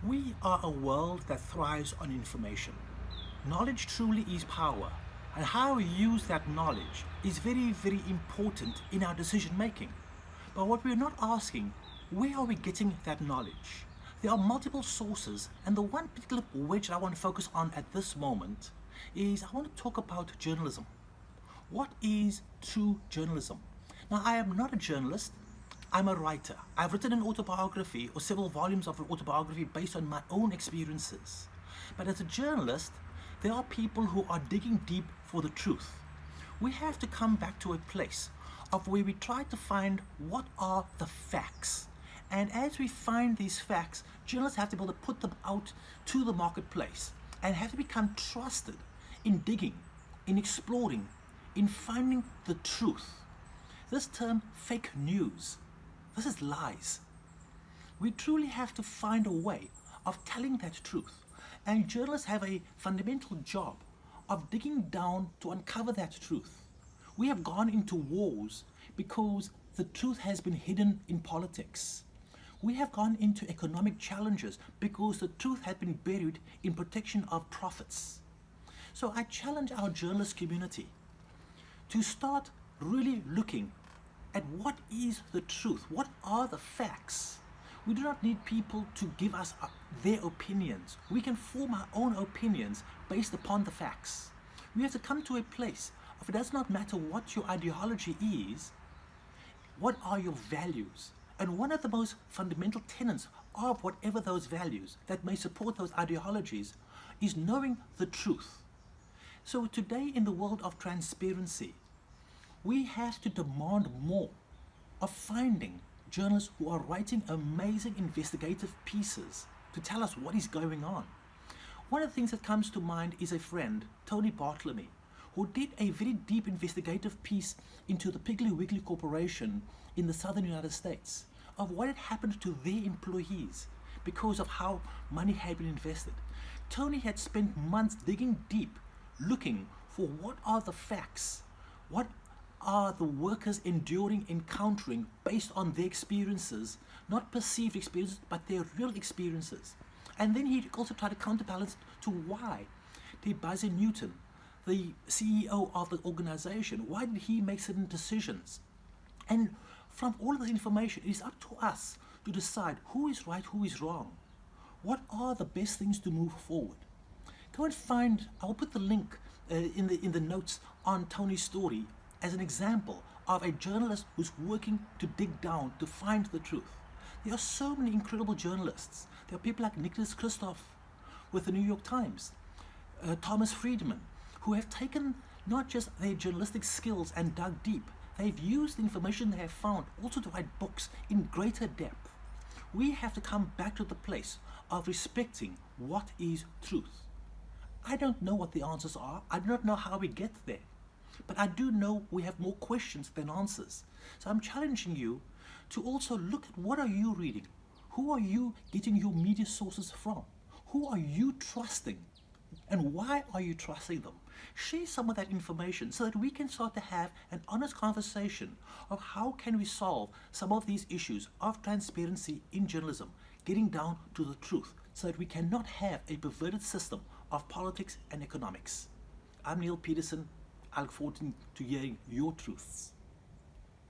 We are a world that thrives on information. Knowledge truly is power, and how we use that knowledge is very, very important in our decision making. But what we're not asking, where are we getting that knowledge? There are multiple sources, and the one particular which I want to focus on at this moment is I want to talk about journalism. What is true journalism? Now, I am not a journalist. I'm a writer. I've written an autobiography or several volumes of an autobiography based on my own experiences. But as a journalist, there are people who are digging deep for the truth. We have to come back to a place of where we try to find what are the facts. And as we find these facts, journalists have to be able to put them out to the marketplace and have to become trusted in digging, in exploring, in finding the truth. This term, fake news, this is lies. We truly have to find a way of telling that truth. And journalists have a fundamental job of digging down to uncover that truth. We have gone into wars because the truth has been hidden in politics. We have gone into economic challenges because the truth has been buried in protection of profits. So I challenge our journalist community to start really looking at what is the truth, what are the facts. We do not need people to give us their opinions. We can form our own opinions based upon the facts. We have to come to a place of it does not matter what your ideology is, what are your values? And one of the most fundamental tenets of whatever those values that may support those ideologies is knowing the truth. So today in the world of transparency, we have to demand more of finding journalists who are writing amazing investigative pieces to tell us what is going on. One of the things that comes to mind is a friend, Tony Bartlemy, who did a very deep investigative piece into the Piggly Wiggly Corporation in the southern United States of what had happened to their employees because of how money had been invested. Tony had spent months digging deep, looking for what are the facts, what are the workers enduring, encountering based on their experiences, not perceived experiences, but their real experiences. And then he also tried to counterbalance to why did Buzzy Newton, the CEO of the organization, why did he make certain decisions? And from all of this information, it is up to us to decide who is right, who is wrong. What are the best things to move forward? Go and find, I'll put the link in the notes on Tony's story as an example of a journalist who's working to dig down to find the truth. There are so many incredible journalists. There are people like Nicholas Kristof with the New York Times, Thomas Friedman, who have taken not just their journalistic skills and dug deep, they've used the information they have found also to write books in greater depth. We have to come back to the place of respecting what is truth. I don't know what the answers are. I do not know how we get there. But I do know we have more questions than answers. So I'm challenging you to also look at what are you reading? Who are you getting your media sources from? Who are you trusting? And why are you trusting them? Share some of that information so that we can start to have an honest conversation of how can we solve some of these issues of transparency in journalism, getting down to the truth so that we cannot have a perverted system of politics and economics. I'm Neil Peterson. I look forward to hearing your truths.